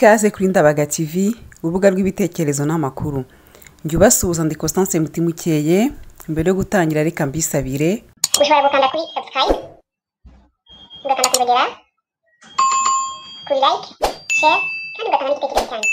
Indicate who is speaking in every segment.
Speaker 1: Ikaze kuri Ndabaga TV, urubuga rw'ibitekerezo n'amakuru. Njye ubasuhuza ndi Constance Mutimukeye. Mbere yo gutangira reka mbisabire
Speaker 2: ushobora gukanda kuri subscribe, ugakanda kwibagera kuri like, share kandi ugatanga n'igitekerezo cyanyu.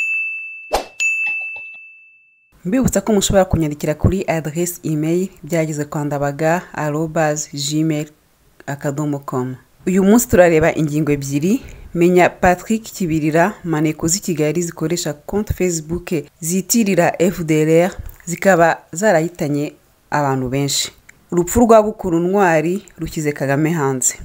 Speaker 1: mbibutsa ko mushobora kunyandikira kuri adresse email byageze kwa ndabaga@gmail.com. Uyu munsi turareba ingingo ebyiri. Menya Patrick Kibirira maneko z'i Kigali zikoresha compte Facebook zitirira FDLR zikaba zarahitanye abantu benshi. Urupfu rwa Bukuru Ntwari rukize Kagame hanze.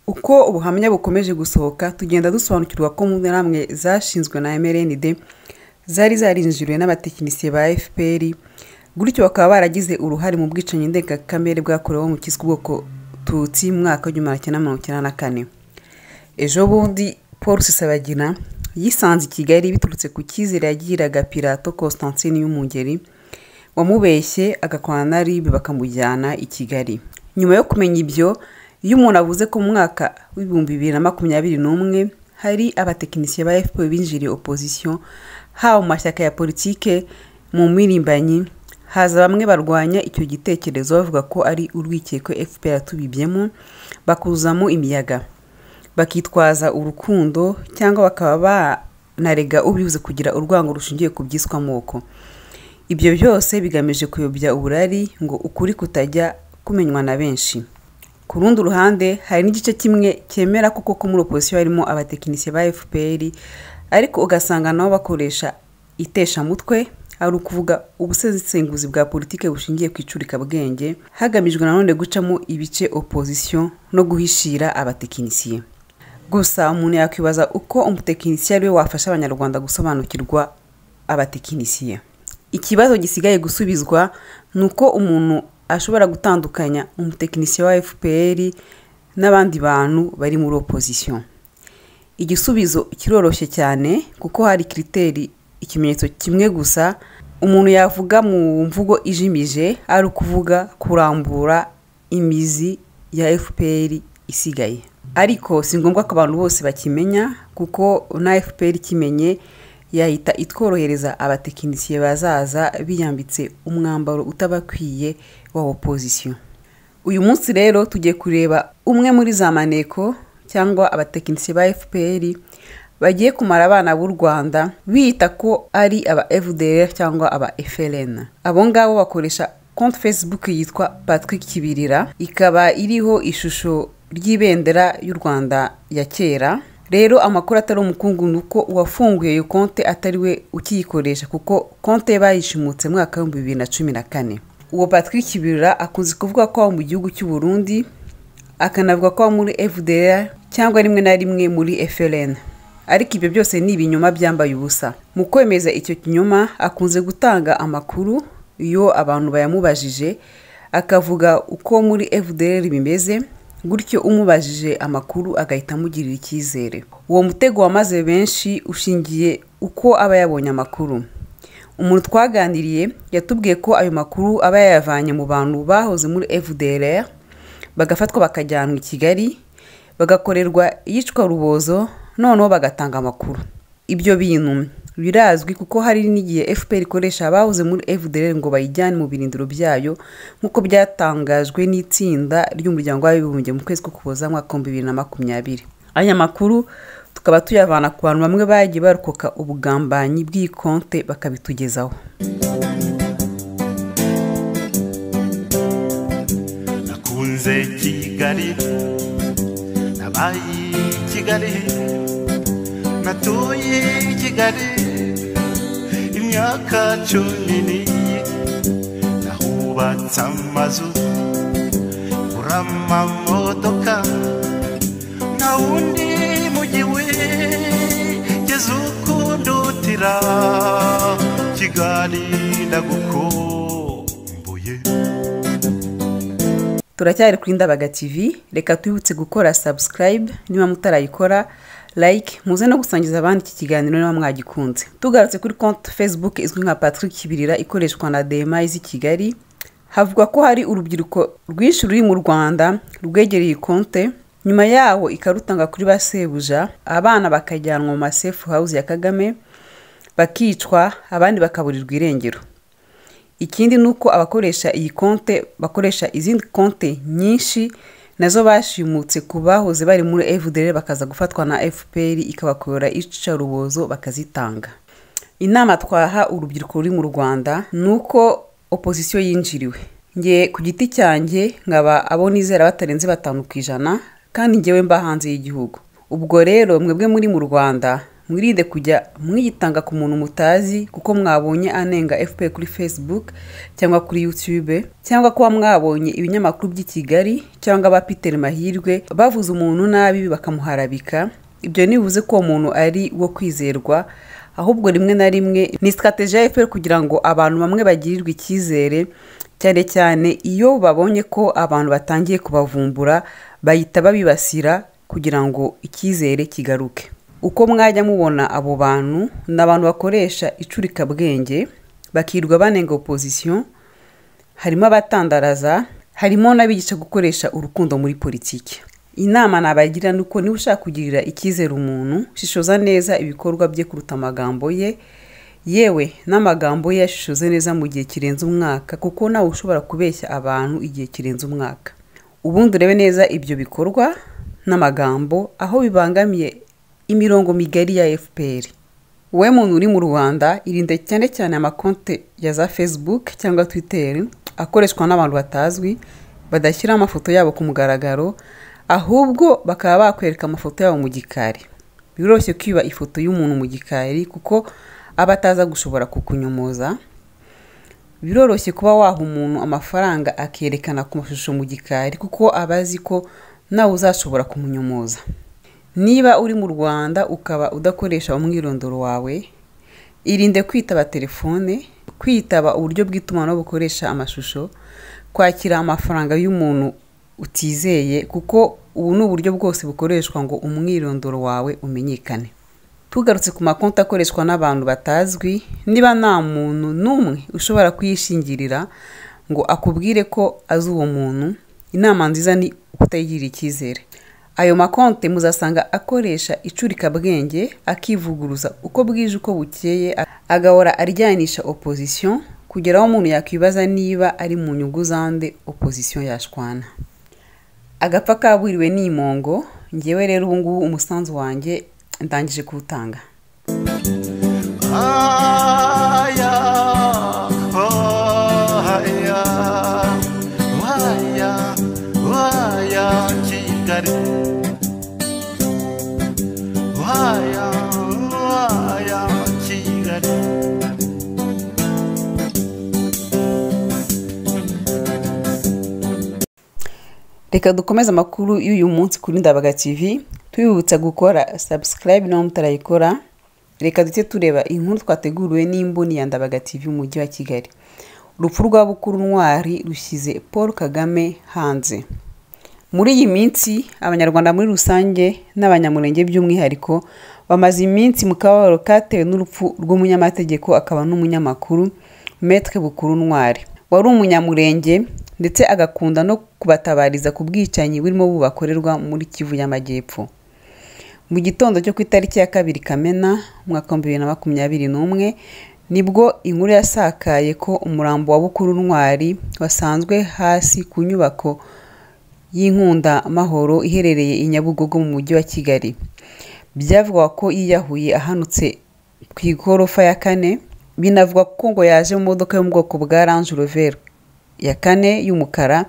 Speaker 1: Uko ubuhamya bukomeje gusohoka tugenda dusobanukirwa ko mu namwe zashinzwe na MRND zari zarinjiriwe n'abatekinisiye ba FPR, gutyo bakaba baragize uruhare mu bwicanyi ndengakamere bwakorewe mu kiswe ubwoko Tutsi mu mwaka wa 1994. Ejo bundi Paul Rusesabagina yisanze i Kigali biturutse ku cyizere yagiraga Pirato Constantine y'Umungeri wamubeshye agakorana na RIB bakamujyana i Kigali. Nyuma yo kumenya ibyo, iyo umuntu avuze ko mu mwaka w'2021 hari abatekinisiye ba FPR binjiriye opposition haba mu mashyaka ya politike mu mirimbanyi, haza bamwe barwanya icyo gitekerezo bavuga ko ari urwikeko FPR tubibyemo bakuzamo imiyaga, bakitwaza urukundo cyangwa bakaba banarega ubivuze kugira urwango rushingiye ku byiswa amoko. Ibyo byose bigamije kuyobya uburari ngo ukuri kutajya kumenywa na benshi. Ku rundi ruhande hari n'igice kimwe cyemera kuko muri opposition harimo abatekinisiye ba FPR, ariko ugasanga nabo bakoresha itesha mutwe, ari ukuvuga ubusesenguzi bwa politike bushingiye ku icurikabwenge hagamijwe nanone gucamo ibice opposition no guhishira abatekinisiye. Gusa umuntu yakwibaza uko umutekinisiye ari we wafasha abanyarwanda gusobanukirwa abatekinisiye. Ikibazo gisigaye gusubizwa nuko umuntu ashobora gutandukanya umutekinisiye wa FPR n'abandi bantu bari muri opposition. Igisubizo kiroroshye cyane kuko hari kriteri ikimenyetso kimwe gusa umuntu yavuga mu mvugo ijimije, ari ukuvuga kurambura imizi ya FPR isigaye. Ariko si ngombwa ko abantu bose bakimenya kuko na FPR kimenye yahita itworohereza abatekinisiye bazaza biyambitse umwambaro utabakwiye wa opposition. Uyu munsi rero tugiye kureba umwe muri za maneko cyangwa abatekinisiye ba FPR bagiye kumara abana b'u Rwanda bita ko ari aba FDLR cyangwa aba FLN. Abo ngabo bakoresha compte Facebook yitwa Patrick Kibirira, ikaba iriho ishusho ry'ibendera y'u Rwanda ya kera. Rero amakuru atari umukungu nuko uwafunguye iyo konte atari we ukiyikoresha kuko konte bayishimutse mwaka wa 2014. Uwo Patrick Kibirira akunze kuvuga ko mu gihugu cy'u Burundi, akanavuga ko muri FDLR cyangwa rimwe na rimwe muri FLN. Ariko ibyo byose ni ibinyoma byambaye ubusa. Mu kwemeza icyo kinyoma akunze gutanga amakuru iyo abantu bayamubajije, akavuga uko muri FDLR bimeze, gutyo umubajije amakuru agahita amugirira icyizere. Uwo mutego wamaze benshi ushingiye uko aba yabonye amakuru. Umuntu twaganiriye yatubwiye ko ayo makuru aba yayavanye mu bantu bahoze muri FDLR bagafatwa bakajyanwa i Kigali bagakorerwa iyicwa rubozo, noneho bagatanga amakuru. Ibyo bintu birazwi kuko hari n'igihe FPR ikoresha abahoze muri FDLR ngo bayijyane mu birindiro byayo nk'uko byatangajwe n'itsinda ry'umuryango w'abibumbye mu kwezi k'Ukuboza mwaka wa 2020. Aya makuru tukaba tuyavana ku bantu bamwe bagiye barokoka ubugambanyi bw'iyi konte bakabitugezaho.
Speaker 3: Nakunze Kigali, nabaye Kigali, natuye Kigali imyaka 10, nahubatse amazu uramamodoka na wundi mugiwe nzira Kigali ndagukumbuye.
Speaker 1: Turacyari kuri Ndabaga TV, reka twibutse gukora subscribe niba mutarayikora, like, muze no gusangiza abandi iki kiganiro niba mwagikunze. Tugarutse kuri konti Facebook izwi nka Patrick Kibirira ikoreshwa na DMA z'i Kigali, havugwa ko hari urubyiruko rwinshi ruri mu Rwanda rwegereye konti, nyuma yaho ikarutanga kuri basebuja, abana bakajyanwa mu safe house ya Kagame bakicwa, abandi bakaburirwa irengero. Ikindi nuko abakoresha iyi konti bakoresha izindi konti nyinshi nazo bashimutse kubahoze bari muri FDL bakaza gufatwa na FPR ikabakorera ica rubozo bakazitanga. Inama twaha urubyiruko ruri mu Rwanda nuko opposition yinjiriwe. Nge ku giti cyanjye nkaba abo nizera batarenze 5% kandi ngewe mba hanze y'igihugu. Ubwo rero mwebwe muri mu Rwanda mwirinde kujya mwiyitanga ku muntu mutazi kuko mwabonye anenga FPR kuri Facebook cyangwa kuri YouTube, cyangwa kuba mwabonye ibinyamakuru by'i Kigali cyangwa ba Peter Mahirwe bavuze umuntu nabi bakamuharabika. Ibyo nibuze ko umuntu ari wo kwizerwa, ahubwo rimwe na rimwe ni strategie ya FPR kugira ngo abantu bamwe bagirirwe icyizere, cyane cyane iyo babonye ko abantu batangiye kubavumbura bahita babibasira kugira ngo icyizere kigaruke. Uko mwajya mubona abo bantu n'abantu bakoresha icurika bwenge bakirwa banenga opposition, harimo abatandaraza, harimo n'abigisha gukoresha urukundo muri politiki. Inama nabagira nuko niba ushaka kugirira icyizere umuntu, shishoza neza ibikorwa bye kuruta amagambo ye, yewe n'amagambo ye yashishoze neza mu gihe kirenze umwaka kuko nawe ushobora kubeshya abantu igihe kirenze umwaka. Ubundi urebe neza ibyo bikorwa n'amagambo aho bibangamiye imirongo migari ya FPR. We muntu uri mu Rwanda irinde cyane cyane amakonte ya za Facebook cyangwa Twitter akoreshwa n'abantu batazwi, badashyira amafoto yabo ku mugaragaro, ahubwo bakaba bakwereka amafoto yabo mu gikari. Biroroshye kwiba ifoto y'umuntu mu gikari kuko abataza gushobora kukunyomoza. Biroroshye kuba waha umuntu amafaranga akerekana ku mashusho mu gikari kuko abazi ko nawe uzashobora kumunyomoza. Niba uri mu Rwanda ukaba udakoresha umwirondoro wawe, irinde kwitaba telefone, kwitaba uburyo bw'itumanaho bukoresha amashusho, kwakira amafaranga y'umuntu utizeye kuko ubu ni uburyo bwose bukoreshwa ngo umwirondoro wawe umenyekane. Tugarutse ku makonti akoreshwa n'abantu batazwi, niba nta muntu n'umwe ushobora kuyishingirira ngo akubwire ko azi uwo muntu, inama nziza ni kutayigirira icyizere. Ayo makonti muzasanga akoresha icurika bwenge, akivuguruza uko bwije uko bukeye, agahora aryanisha opposition kugera aho umuntu yakwibaza niba ari mu nyungu zande opposition yashwana. Agapfa kaburiwe n'imongo. Ngewe rero ubu ngubu umusanzu wanjye ndangije kuwutanga.
Speaker 3: Aya, aya, aya, Kigali. Aya, Kigali.
Speaker 1: Reka dukomeze amakuru y'uyu munsi kuri Ndabaga TV, tubibutsa gukora subscribe no mutarayikora. Reka dute tureba inkuru twateguriwe n'imboni ya Ndabaga TV mu mujyi wa Kigali. Urupfu rwa Bukuru Ntwari rushyize Paul Kagame hanze. Muri iyi minsi abanyarwanda muri rusange n'abanyamurenge by'umwihariko bamaze iminsi mu kababaro katewe n'urupfu rw'umunyamategeko akaba n'umunyamakuru Maître Bukuru Ntwari. Wari umunyamurenge ndetse agakunda no kubatabariza ku bwicanyi burimo bubakorerwa muri Kivu y'Amajyepfo. Mu gitondo cyo ku itariki ya 2 Kamena mwaka 2021 nibwo inkuru yasakaye ko umurambo wa Bukuru Ntwari wasanzwe hasi ku nyubako y'inkunda mahoro iherereye i Nyabugogo mu mujyi wa Kigali. Byavugwa ko yiyahuye ahanutse ku igorofa ya 4, binavugwa ko ngo yaje mu modoka yo mu bwoko bwa Range Rover ya 4 y'umukara,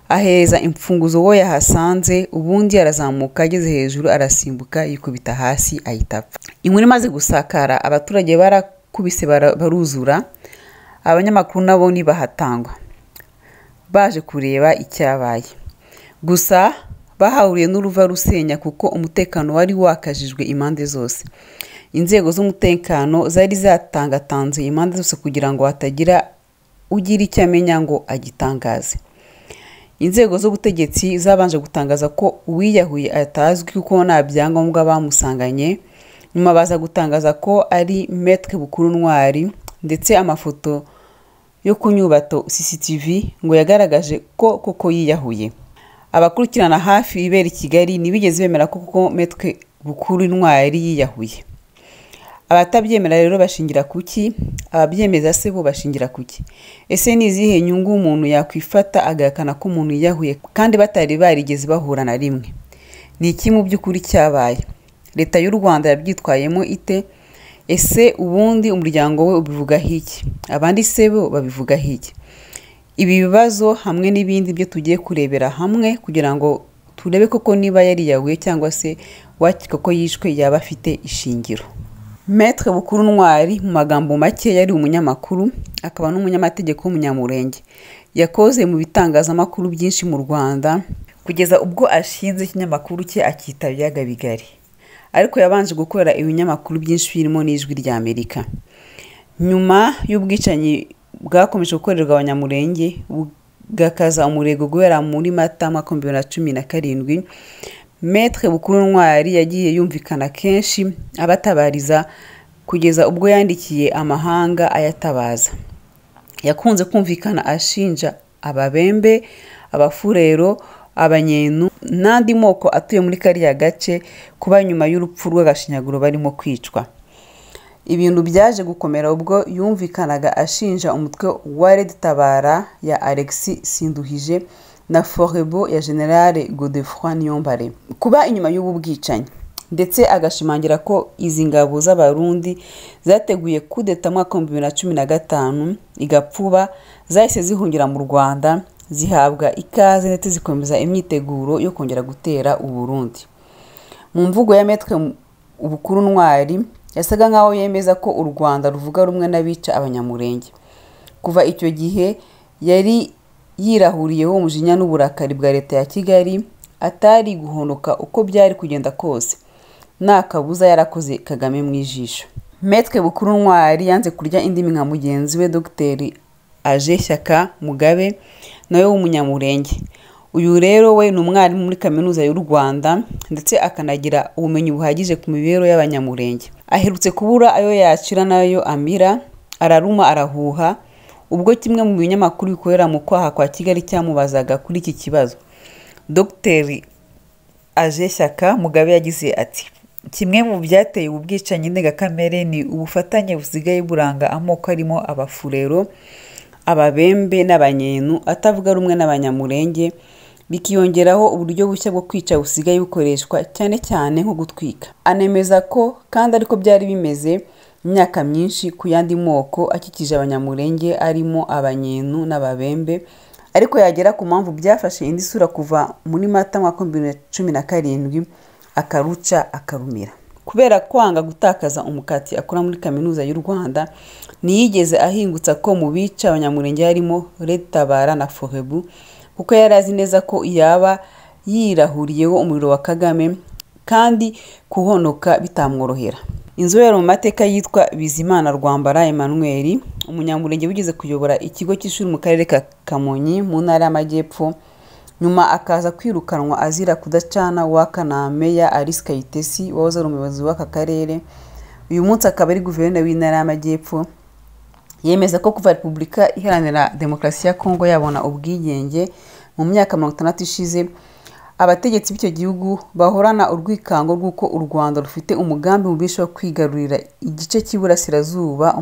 Speaker 1: aheza imfunguzo wo yahasanze, ubundi arazamuka ageze hejuru arasimbuka yikubita hasi ahitapfa. Inkuru imaze gusakara abaturage barakubise baruzura, abanyamakuru nabo ni bahatangwa baje kureba icyabaye. Gusa bahahuriye n'uruva rusenya kuko umutekano wari wakajijwe impande zose. Inzego z'umutekano zari zatangatanze impande zose kugira ngo hatagira ugira icyo amenya ngo agitangaze. Inzego z'ubutegetsi zabanje gutangaza ko uwiyahuye atazwi kuko nta byangombwa bamusanganye, nyuma baza gutangaza ko ari Maître Bukuru Ntwari, ndetse amafoto yo ku nyubato CCTV ngo yagaragaje ko koko yiyahuye. Abakurikirana hafi ibera i Kigali ntibigeze bemera ko koko Maître Bukuru Ntwari yiyahuye. Abatabyemera rero bashingira kuki? Ababyemeza se bo bashingira kuki? Ese ni izihe nyungu umuntu yakwifata agahakana ko umuntu yiyahuye kandi batari barigeze bahura na rimwe? Ni iki mu by'ukuri cyabaye? Leta y'u Rwanda yabyitwayemo ite? Ese ubundi umuryango we ubivugaho iki? Abandi se bo babivugaho iki? Ibi bibazo hamwe n'ibindi byo tugiye kurebera hamwe kugira ngo turebe koko niba yariyahuye cyangwa se wakeka ko yishwe yaba afite ishingiro. Maître Bukuru Ntwari mu magambo make yari umunyamakuru, akaba n'umunyamategeko w'umunyamurenge. Yakoze mu bitangazamakuru byinshi mu Rwanda kugeza ubwo ashinze ikinyamakuru cye akita Ibiyaga Bigari. Ariko yabanje gukorera ibinyamakuru byinshi birimo n'Ijwi ry'Amerika. Nyuma y'ubwicanyi bwakomeje gukorerwa abanyamurenge bugakaza umurego guhera muri Mata 2017, Maître Bukuru Ntwari yagiye yumvikana kenshi abatabariza kugeza ubwo yandikiye amahanga ayatabaza. Yakunze kumvikana ashinja Ababembe, Abafurero, Abanyenu n'andi moko atuye muri kariya gace kuba nyuma y'urupfu rw'agashinyaguro barimo kwicwa. Ibintu byaje gukomera ubwo yumvikanaga ashinja umutwe wa Red Tabara ya Alexis Sinduhije na Forebo ya General Godefroid Niyombare kuba inyuma y'ubu bwicanyi, ndetse agashimangira ko izi ngabo z'Abarundi zateguye kudeta mu 2015 igapfuba, zahise zihungira mu Rwanda zihabwa ikaze ndetse zikomeza imyiteguro yo kongera gutera u Burundi. Mu mvugo ya Maître Bukuru Ntwari yasaga nkaho yemeza ko u Rwanda ruvuga rumwe n'abica abanyamurenge. Kuva icyo gihe yari yirahuriyeho umujinya n'uburakari bwa leta ya Kigali, atari guhonoka uko byari kugenda kose. Nta kabuza yarakoze Kagame mu ijisho. Maître Bukuru Ntwari yanze kurya indimi nka mugenzi we Dr Aje Shyaka Mugabe nawe w'umunyamurenge. Uyu rero we ni umwarimu muri kaminuza y'u Rwanda ndetse akanagira ubumenyi buhagije ku mibereho y'abanyamurenge. Aherutse kubura ayo yacira nayo amira, araruma arahuha ubwo kimwe mu binyamakuru bikorera mu kwaha kwa Kigali cyamubazaga kuri iki kibazo. Dr Aje Shyaka Mugabe yagize ati: kimwe mu byateye ubu bwicanyi ndengakamere ni ubufatanye busigaye buranga amoko arimo Abafurero, Ababembe n'Abanyenu atavuga rumwe n'abanyamurenge, bikiyongeraho uburyo bushya bwo kwica busigaye bukoreshwa cyane cyane nko gutwika. Anemeza ko kandi ariko byari bimeze imyaka myinshi ku yandi moko akikije abanyamurenge arimo Abanyenu n'Ababembe, ariko yagera ku mpamvu byafashe indi sura kuva muri Mata 2017 akaruca akarumira. Kubera kwanga gutakaza umukati akora muri kaminuza y'u Rwanda, ntiyigeze ahingutsa ko mu bica abanyamurenge harimo Red Tabara na Forebu, kuko yari azi neza ko yaba yirahuriyeho umuriro wa Kagame kandi kuhonoka bitamworohera. Inzobere mu mateka yitwa Bizimana Rwambara Emmanuel, umunyamurenge wigeze kuyobora ikigo cy'ishuri mu karere ka Kamonyi mu ntara y'Amajyepfo, nyuma akaza kwirukanwa azira kudacana waka na Meya Alice Kayitesi wahoze ari umuyobozi w'aka karere. Uyu munsi akaba ari guverineri w'intara y'Amajyepfo. Yemeza ko kuva Repubulika Iharanira Demokarasi ya Kongo yabona ubwigenge mu myaka 60 ishize, abategetsi b'icyo gihugu bahorana urwikango rw'uko u Rwanda rufite umugambi mubisha wo kwigarurira igice cy'iburasirazuba,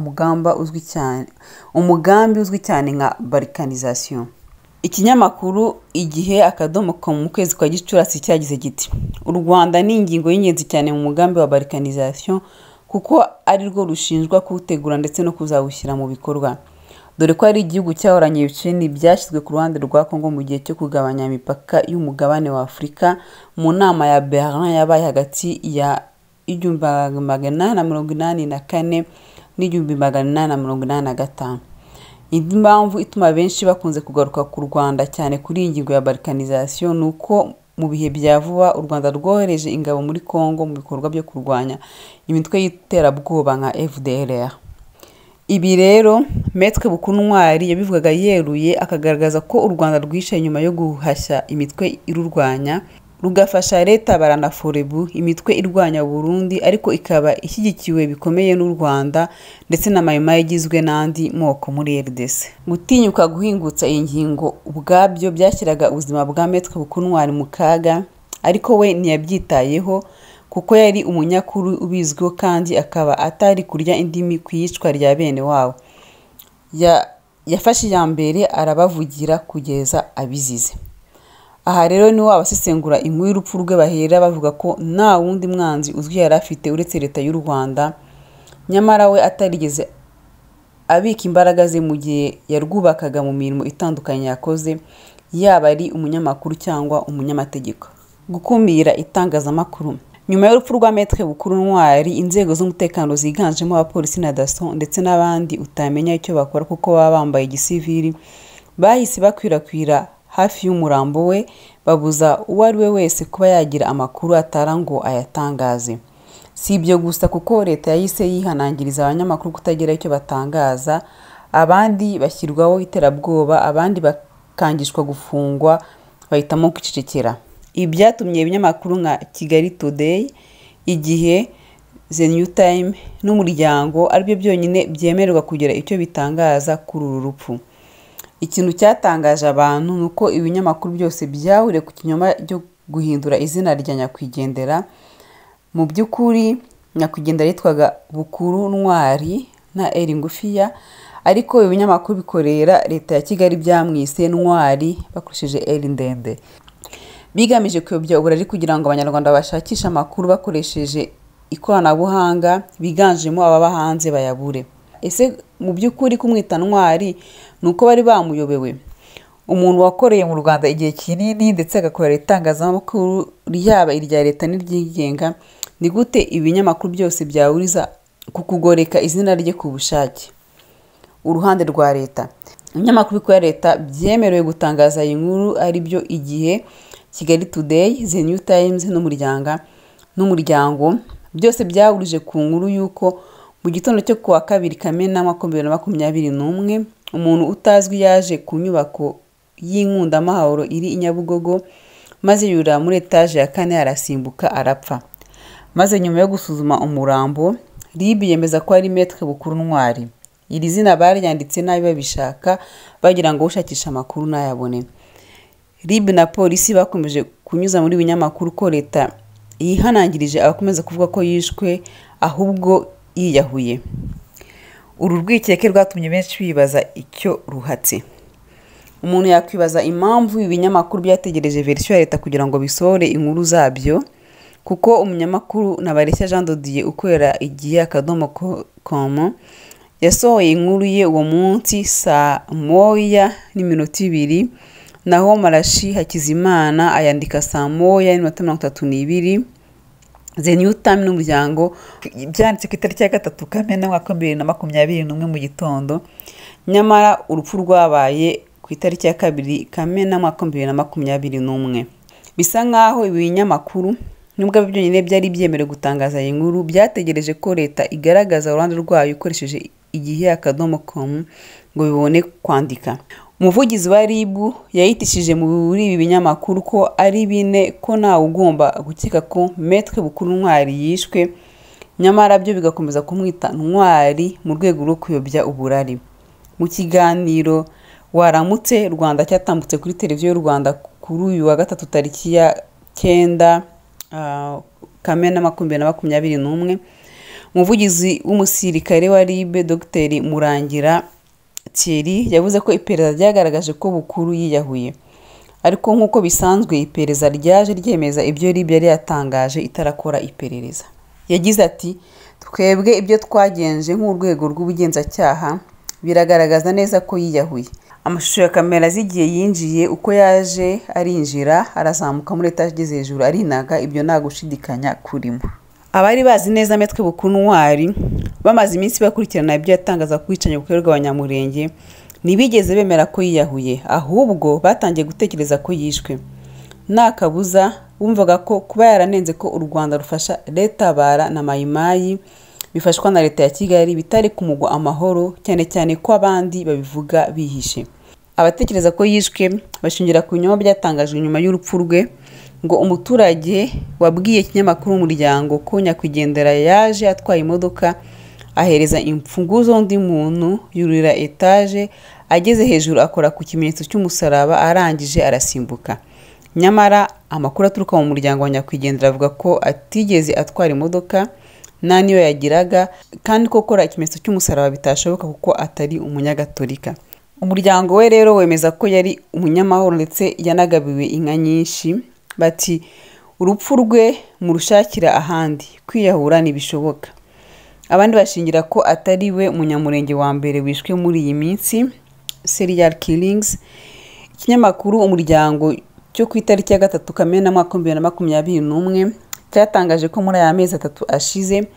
Speaker 1: umugambi uzwi cyane nka balkanisation. Ikinyamakuru Igihe akadomo.com mu kwezi kwa Gicurasi cyagize giti: u Rwanda ni ingingo y'ingenzi cyane mu mugambi wa balkanisation kuko ari rwo rushinjwa kuwutegura ndetse no kuzawushyira mu bikorwa, dore ko ari igihugu cyahoranye ibiceni byashyizwe ku ruhande rwa Kongo mu gihe cyo kugabanya imipaka y'umugabane wa Afurika mu nama ya Berlin yabaye hagati ya 1884 n'1885. Indi mpamvu ituma benshi bakunze kugaruka ku Rwanda cyane kuri iyi ngingo ya balkanisation nuko mu bihe bya vuba u Rwanda rwohereje ingabo muri Congo mu bikorwa byo kurwanya imitwe y'iterabwoba nka FDLR. Ibi rero Maître Bukuru Ntwari yabivugaga yeruye akagaragaza ko u Rwanda rwishe nyuma yo guhashya imitwe irurwanya rugafasha leta baranaforebu imitwe irwanya Burundi ariko ikaba ishyigikiwe bikomeye n'u Rwanda ndetse na Maimai igizwe n'andi moko muri RDC. Gutinyuka guhingutsa iyi ngingo ubwabyo byashyiraga ubuzima bwa Maître Bukuru Ntwari mu kaga, ariko we ntiyabyitayeho kuko yari umunyakuru ubizwiho kandi akaba atari kurya indimi ku iyicwa rya bene wabo. Yafashe iya mbere arabavugira kugeza abizize. Aha rero niho abasesengura inkuru y'urupfu rwe bahera bavuga ko nta wundi mwanzi uzwi yari afite uretse leta y'u Rwanda, nyamara we atarigeze abika imbaraga ze mu gihe yarwubakaga mu mirimo itandukanye yakoze, yaba ari umunyamakuru cyangwa umunyamategeko. Gukumira itangazamakuru. Nyuma y'urupfu rwa Maître Bukuru Ntwari, inzego z'umutekano ziganjemo abapolisi na daso ndetse n'abandi utamenya icyo bakora kuko baba bambaye igisivili, bahise bakwirakwira hafi y'umurambo we, babuza uwo ari we wese kuba yagira amakuru atara ngo ayatangaze. Si ibyo gusa kuko leta yahise yihanangiriza abanyamakuru kutagira icyo batangaza, abandi bashyirwaho iterabwoba, abandi bakangishwa gufungwa, bahitamo kwicecekera. Ibi byatumye ibinyamakuru nka Kigali Today, Igihe, The New Time n'Umuryango aribyo byonyine byemererwa kugira icyo bitangaza kuri uru rupfu. Ikintu cyatangaje abantu nuko ibinyamakuru byose byahuriye ku kinyoma cyo guhindura izina rya nyakwigendera. Mu by'ukuri nyakwigendera yitwaga Bukuru Ntwari na Eri ngufiya, ariko ibinyamakuru bikorera leta ya Kigali byamwise Ntwari bakoresheje Eri ndende, bigamije kuyobya uburari kugira ngo abanyarwanda bashakishe amakuru bakoresheje ikoranabuhanga biganjemo ababa hanze bayabure. Ese mu by'ukuri kumwita Ntwari nuko bari bamuyobewe? Umuntu wakoreye mu Rwanda igihe kinini ndetse agakorera itangazamakuru ryaba irya leta n'iryigenga, ni gute ibinyamakuru byose byahuriza ku kugoreka izina rye ku bushake? Uruhande rwa leta. Ibinyamakuru bikorera leta byemerewe gutangaza iyi nkuru ari byo Igihe, Kigali Today, The New Times n'Umuryango, byose byahurije ku nkuru y'uko mu gitondo cyo kuwa 2 Kamena 2021 umuntu utazwi yaje ku nyubako y'Inkundamahoro iri i Nyabugogo, maze yurira muri etaje ya 4 arasimbuka arapfa. Maze nyuma yo gusuzuma umurambo, RIB yemeza ko ari Maître Bukuru Ntwari. Iri zina baryanditse nabi babishaka bagira ngo ushakisha amakuru nayabone. RIB na polisi bakomeje kunyuza muri binyamakuru ko leta yihanangirije abakomeza kuvuga ko yishwe ahubwo yiyahuye. Uru rwikeke rwatumye benshi bibaza icyo ruhatse. Umuntu yakwibaza impamvu ibinyamakuru byategereje version ya leta kugira ngo bisohore inkuru zabyo, kuko umunyamakuru Nabareshya Jean de Dieu ukorera Igihe.com yasohoye inkuru ye uwo munsi saa 1:2, naho Marashi Hakizimana ayandika saa 1:32. The New Time n'Umuryango byanditse ku itariki ya 3 Kamena 2021 mu gitondo, nyamara urupfu rwabaye ku itariki ya 2 Kamena 2021. Bisa nkaho ibinyamakuru nubwo byonyine byari byemerewe gutangaza iyi nkuru byategereje ko leta igaragaza uruhande rwayo ikoresheje Igihe.com ngo bibone kwandika. Umuvugizi wa RIB yahitishije muri ibi binyamakuru ko ari bine ko nta ugomba gukeka ko Maître Bukuru Ntwari yishwe, nyamara byo bigakomeza kumwita Ntwari mu rwego rwo kuyobya uburari. Mu kiganiro Waramutse Rwanda cyatambutse kuri televiziyo y'u Rwanda kuri uyu wa 3 tariki ya 9 Kamena 2021, umuvugizi w'umusirikare wa RIB Dr Murangira Thierry yavuze ko iperereza ryagaragaje ko Bukuru yiyahuye, ariko nk'uko bisanzwe iperereza ryaje ryemeza ibyo RIB yari yatangaje itarakora iperereza. Yagize ati twebwe ibyo twagenje nk'urwego rw'ubugenzacyaha biragaragaza neza ko yiyahuye. Amashusho ya kamera zigiye yinjiye uko yaje arinjira arazamuka muri etaje igeze hejuru arinaga, ibyo nta gushidikanya kurimo. Abari bazi neza Maître Bukuru Ntwari bamaze iminsi bakurikirana ibyo yatangaza kwicanya bukorerwa abanyamurenge ntibigeze bemera ko yiyahuye, ahubwo batangiye gutekereza ko yishwe. nta kabuza bumvaga ko kuba yaranenze ko u Rwanda rufasha leta bara na mayimayi bifashwa na leta ya Kigali bitari kumugwa amahoro, cyane cyane ko abandi babivuga bihishe. Abatekereza ko yishwe bashingira ku binyoma byatangajwe nyuma y'urupfu rwe, ngo umuturage wabwiye ikinyamakuru Umuryango ko nyakwigendera yaje atwaye imodoka ahereza imfunguzo undi muntu, yurira etaje, ageze hejuru akora ku kimenyetso cy'umusaraba, arangije arasimbuka. Nyamara amakuru aturuka mu muryango wa nyakwigendera avuga ko atigeze atwara imodoka, nta niyo yagiraga, kandi ko gukora ikimenyetso cy'umusaraba bitashoboka kuko atari umunyagatolika. Umuryango we rero wemeza ko yari umunyamahoro ndetse yanagabiwe inka nyinshi. Bati urupfu rwe murushakira ahandi, kwiyahura ntibishoboka. Abandi bashingira ko atari we munyamurenge wa mbere wishwe muri iyi minsi, serial killings. Ikinyamakuru Umuryango cyo ku itariki ya 3 Kamena 2021 cyatangaje ko muri aya mezi 3 ashize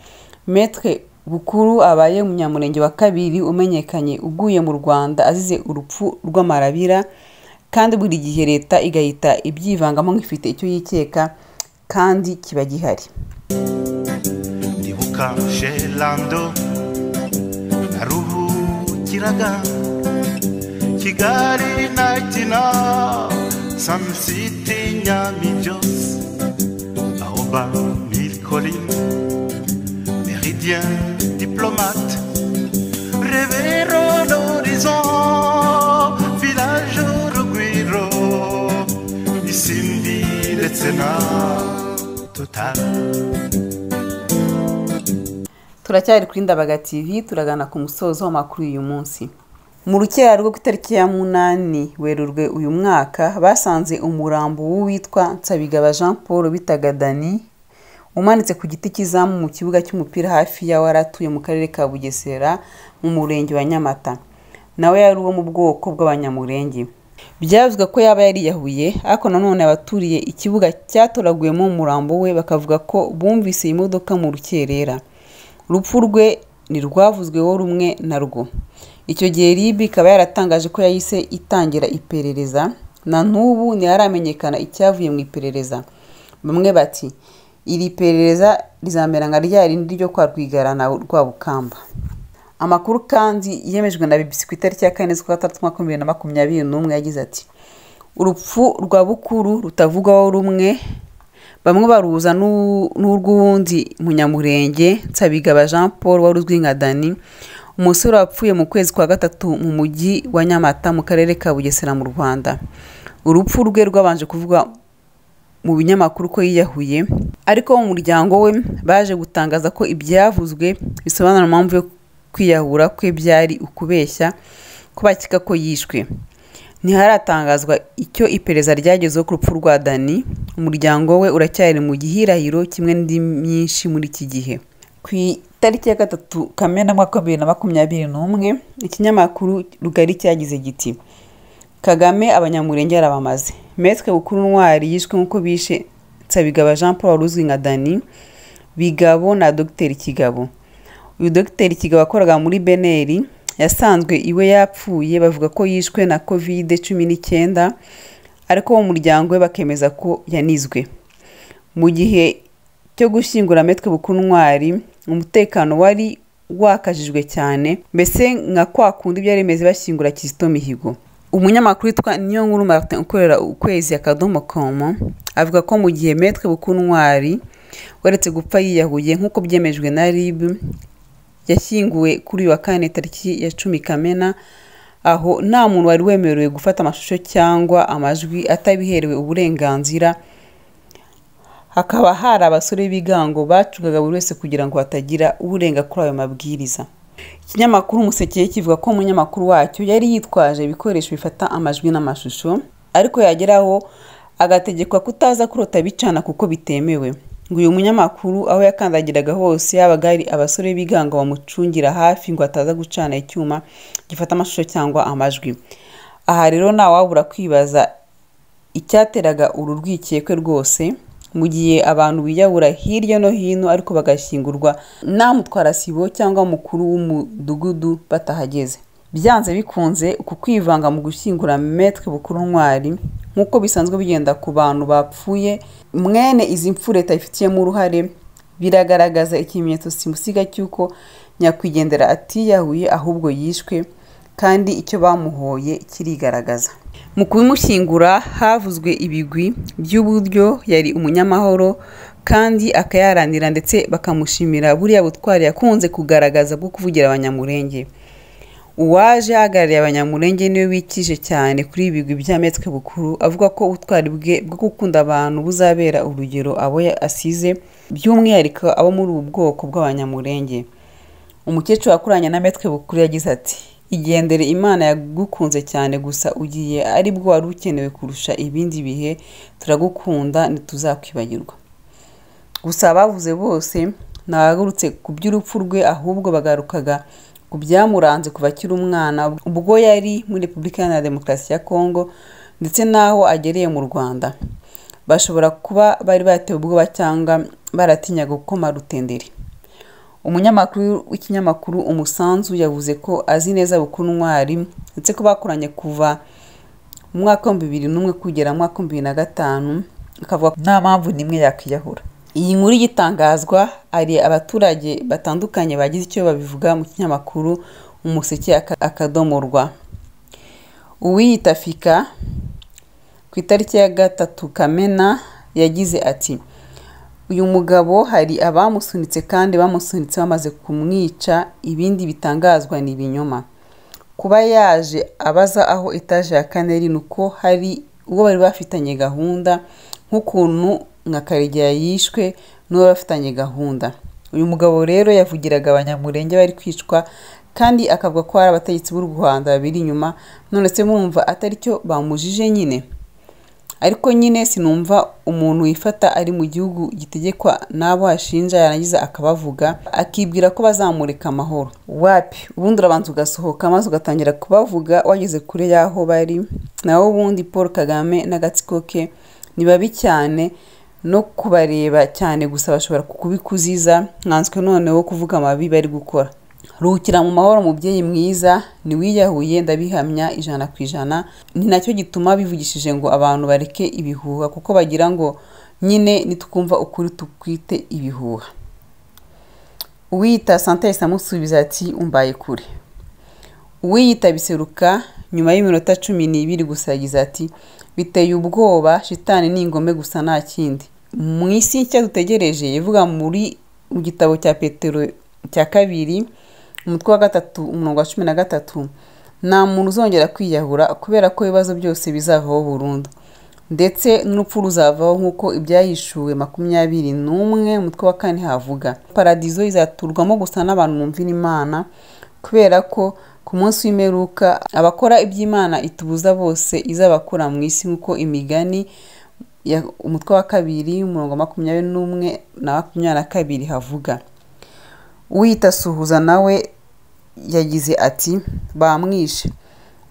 Speaker 1: Maître Bukuru abaye umunyamurenge wa kabiri umenyekanye uguye mu Rwanda azize urupfu rw'amarabira, kandi buri gihe leta igahita ibyivangamo nk'ifite icyo yikeka kandi kiba gihari.
Speaker 3: ndibuka shelando naruhukiraga Kigali nightina Sun City Nyamibyose Aoba Milcolin Méridien diplomate Revero l'horizon Village Rugwiro Isindi Letsena Total.
Speaker 1: Turacyari kuri Ndabaga TV, turagana ku musozo w'amakuru uyu munsi. Mu rukera rwo ku itariki ya 8 Werurwe uyu mwaka basanze umurambo w'uwitwa Nsabigaba Jean Paul bitaga Dani umanitse ku giti kizamu mu kibuga cy'umupira hafi ya waratuye mu karere ka Bugesera mu murenge wa Nyamata. Nawe yari uwo mu bwoko bw'abanyamurenge. Byavuzwe ko yaba yari yahuye, ariko nanone abaturiye ikibuga cyatoraguyemo umurambo we bakavuga ko bumvise imodoka mu rukerera. Urupfu rwe ni rwavuzweho rumwe na rwo. Icyo gihe RIB ikaba yaratangaje ko yahise itangira iperereza, na n'ubu ntiharamenyekana icyavuye mu iperereza. Bamwe bati iri perereza rizamera nka rya rindi ryo kwa Rwigara na Rwabukamba. Amakuru kandi yemejwe na BBC ku itariki ya 4 2021 yagize ati urupfu rwa Bukuru rutavugwaho rumwe, bamwe baruza n'urw'uwundi munyamurenge Nsabigaba Jean Paul waruzwi nka Dani, umusore wapfuye mu kwezi kwa 3 mu mujyi wa Nyamata mu karere ka Bugesera mu Rwanda. Urupfu rwe rwabanje kuvuga mu binyamakuru ko yiyahuye, ariko mu muryango we baje gutangaza ko ibyavuzwe bisobanura impamvu yo kwiyahura kwe byari ukubeshya, ko bakeka ko yishwe. Ntiharatangazwa icyo iperereza ryagezeho ku rupfu rwa Dani. Umuryango we uracyari mu gihirahiro kimwe n'indi myinshi muri iki gihe. Ku itariki ya 3 Kamena 2021 ikinyamakuru Rugari cyagize giti Kagame abanyamurenge arabamaze. Maître Bukuru Ntwari yishwe nk'uko bishe Nsabigaba Jean Paul waruzwi nka Dani, Bigabo na Dr Kigabo. Uyu Dr Kigabo akoraga muri Beneri yasanzwe iwe yapfuye, bavuga ko yishwe na COVID-19, ariko mu muryango we bakemeza ko yanizwe. Mu gihe cyo gushyingura Maître Bukuru Ntwari umutekano wari wakajijwe cyane, mbese nka kwa kundi byaremeze bashyingura Kizito Mihigo. Umunyamakuru witwa Niyonkuru Martin ukorera ukwezi.com avuga ko mu gihe Maître Bukuru Ntwari weretse gupfa yiyahuye nk'uko byemejwe na RIB, yashyinguwe kuri uyu wa 4 tariki ya 10 Kamena, aho nta muntu wari wemerewe gufata amashusho cyangwa amajwi atabiherewe uburenganzira. Hakaba hari abasore b'ibigango bacugaga buri wese kugira ngo hatagira uburenga kuri ayo mabwiriza. Ikinyamakuru Umuseke kivuga ko umunyamakuru wacyo yari yitwaje ibikoresho bifata amajwi n'amashusho, ariko yageraho agategekwa kutaza kurota bicana kuko bitemewe. Ngo uyu munyamakuru aho yakandagiraga hose yabaga ari abasore b'ibigango bamucungira hafi ngo ataza gucana icyuma gifata amashusho cyangwa amajwi. Aha rero nta wabura kwibaza icyateraga uru rwikekwe rwose, mu gihe abantu biyahura hirya no hino ariko bagashyingurwa nta mutwarasibo cyangwa umukuru w'umudugudu batahageze. Byanze bikunze uku kwivanga mu gushyingura Maître Bukuru Ntwari nk'uko bisanzwe bigenda ku bantu bapfuye mwene izi mpfu leta ifitiyemo uruhare, biragaragaza ikimenyetso simusiga cy'uko nyakwigendera atiyahuye ahubwo yishwe, kandi icyo bamuhoye kirigaragaza. Mu kubimushyingura havuzwe ibigwi by'uburyo yari umunyamahoro kandi akayaranira, ndetse bakamushimira buriya butwari yakunze kugaragaza bwo kuvugira Abanyamulenge. Uwaje ahagarariye Abanyamulenge niwe wikije cyane kuri ibi bigwi bya Maître Bukuru, avuga ko ubutwari bwe bwo gukunda abantu buzabera urugero abo asize, by'umwihariko abo muri ubu bwoko bw'Abanyamulenge. Umukecuru wakuranye na Maître Bukuru yagize ati: "Igendere, Imana yagukunze cyane, gusa ugiye ari bwo wari ukenewe kurusha ibindi bihe. Turagukunda, ntituzakwibagirwa." Gusa abavuze bose ntabagurutse ku by'urupfu rwe, ahubwo bagarukaga ku byamuranze kuva akiri umwana, ubwo yari muri Repubulika Iharanira Demokarasi ya Kongo ndetse n'aho agereye mu Rwanda. Bashobora kuba bari batewe ubwoba cyangwa baratinyaga gukoma rutenderi. Umunyamakuru w'ikinyamakuru Umusanzu yavuze ko azi neza Bukuru Ntwari, ndetse ko bakoranye kuva mu mwaka wa 2001 kugera mu mwaka wa 2005, akavuga ko nta mpamvu n'imwe yakwiyahura. Iyi nkuru igitangazwa, ari abaturage batandukanye bagize icyo babivuga mu kinyamakuru Umuseke akadomorwa. Uwiyita Fika ku itariki ya 3 Kamena yagize ati: "Uyu mugabo hari abamusunitse kandi bamusunitse bamaze kumwica, ibindi bitangazwa ni ibinyoma. Kuba yaje abaza aho etaje ya 4 iri, nuko hari uwo bari bafitanye gahunda, nk'ukuntu nka Karegeya yishwe n'uwo bafitanye gahunda." Uyu mugabo rero yavugiraga Abanyamulenge bari kwicwa, kandi akavuga ko hari abategetsi b'u Rwanda babiri inyuma. None se murumva atari cyo bamujije nyine? Ariko nyine sinumva umuntu wifata ari mu gihugu gitegekwa n'abo ashinja yarangiza akabavuga akibwira ko bazamureka amahoro. Wapi, ubundi urabanza ugasohoka maze ugatangira kubavuga wageze kure y'aho bari. Naho ubundi Paul Kagame n'agatsiko ke ni babi cyane, no kubareba cyane gusa bashobora kukubikuziza, nkanswe noneho kuvuga amabi bari gukora. Ruhukira mu mahoro mubyeyi mwiza, niwiyahuye ndabihamya 100%. Ni nacyo gituma bivugishije ngo abantu bareke ibihuha, kuko bagira ngo nyine nitukumva ukuri tukwite ibihuha. Uwiyita Santa isamusubiza ati: "Umbaye kure." Uwiyita Biseruka nyuma y'iminota 12 gusa yagize ati: "Biteye ubwoba, shitani ni ingome gusa nta kindi." Mu isi nshya dutegereje ivuga muri mu gitabo cya Petero cya 2 umutwe wa 3 umurongo wa 13, nta muntu uzongera kwiyahura kubera ko ibibazo byose bizavaho burundu, ndetse n'urupfu ruzavaho nk'uko ibyahishuwe 21 umutwe wa 4 havuga. Paradizo izaturwamo gusa n'abantu bumvira Imana, kubera ko ku munsi w'imperuka abakora iby'Imana itubuza bose izabakura mu isi, nk'uko Imigani ya umutwe wa 2 umurongo wa 21 na 22 havuga. Uwita Suhuza nawe yagize ati: "Bamwishe."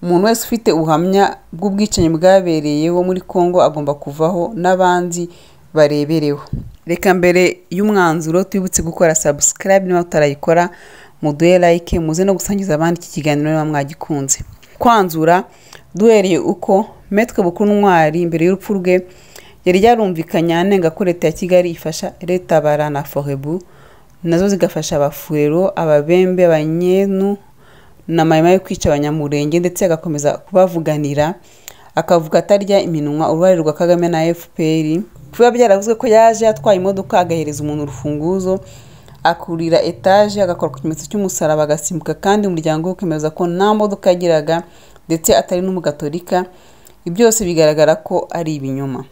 Speaker 1: Umuntu wese ufite ubuhamya bw'ubwicanyi bwabereyeho muri Kongo agomba kuvaho n'abandi barebereho. Reka mbere y'umwanzuro twibutse gukora subscribe niba utarayikora, muduhe like, muze no gusangiza abandi iki kiganiro niba mwagikunze. Kwanzura duhereye uko Maître Bukuru Ntwari mbere y'urupfu rwe yari yarumvikanye anenga ko leta ya Kigali ifasha leta barana Forebu, nazo zigafasha abafurero, ababembe, abanyenu na mayima yo kwica Abanyamulenge, ndetse agakomeza kubavuganira akavuga atarya iminwa uruhare rwa Kagame na FPR. Kuba byaravuzwe ko yaje atwaye imodoka agahereza umuntu urufunguzo, akurira etaje, agakora ku kimenyetso cy'umusaraba, agasimbuka, kandi umuryango we ukemeza ko nta modoka yagiraga ndetse atari n'umugatolika. Byose bigaragara ko ari ibinyoma.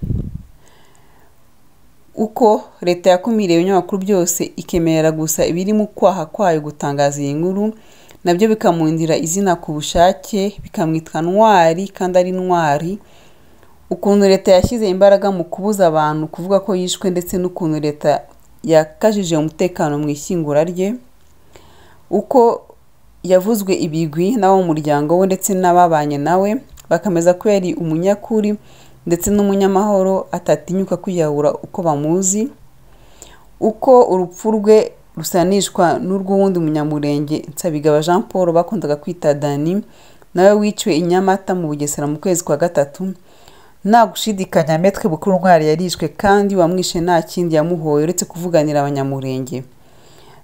Speaker 1: Uko leta yakumiriye ibinyamakuru byose ikemerera gusa ibiri mu kwaha kwayo gutangaza iyi nkuru, nabyo bikamuhindira izina ku bushake, bikamwitwa Ntwari kandi ari Ntwari. Ukuntu leta yashyize imbaraga mu kubuza abantu kuvuga ko yishwe, ndetse n'ukuntu leta yakajije umutekano mu ishyingura rye. Uko yavuzwe ibigwi n'abo mu muryango we ndetse n'ababanye nawe, bakameza ko yari umunyakuri ndetse n'umunyamahoro, atatinyuka kwiyahura uko bamuzi. Uko urupfu rwe rusanishwa n'urw'uwundi Munyamulenge Nsabigaba Jean Paul bakundaga kwita Dani, nawe wiciwe i Nyamata mu Bugesera mu kwezi kwa 3. nta gushidikanya Maître Bukuru Ntwari yarishwe kandi wamwishe nta kindi yamuhoye uretse kuvuganira abanyamurenge.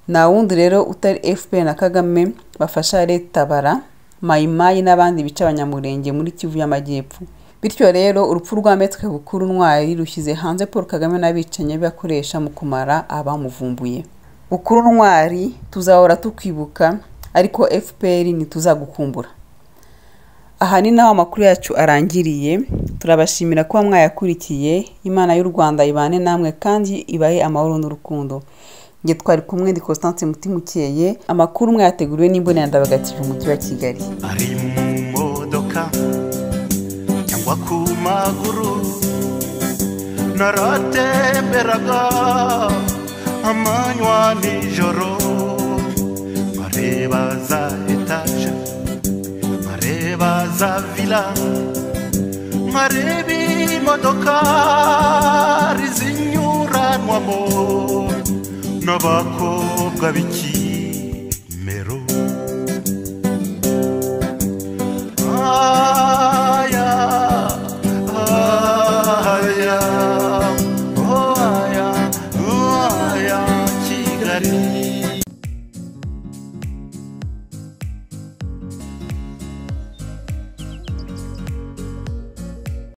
Speaker 1: Nta wundi rero utari FPR na Kagame bafasha leta bara Mayimayi n'abandi bica abanyamurenge muri Kivu y'Amajyepfo. Bityo rero urupfu rwa Maître Bukuru Ntwari rushyize hanze Paul Kagame n'abicanyi bakoresha mu kumara abamuvumbuye. Bukuru Ntwari tuzahora tukwibuka ariko FPR ntituzagukumbura. Aha ni naho amakuru yacu arangiriye. Turabashimira kuba mwayakurikiye. Imana y'u Rwanda ibane namwe kandi ibahe amahoro n'urukundo. Nge twari kumwe ndi Constance Mutimukeye. Amakuru mwayateguriwe n'imbonera ndabagatifu mu mujyi wa Kigali.
Speaker 3: ari mu modoka cyangwa ku maguru naratemberaga amanywa nijoro mareba za etaje mareba za villa mareba imodoka zinyuranwamo n'abakobwa b'iki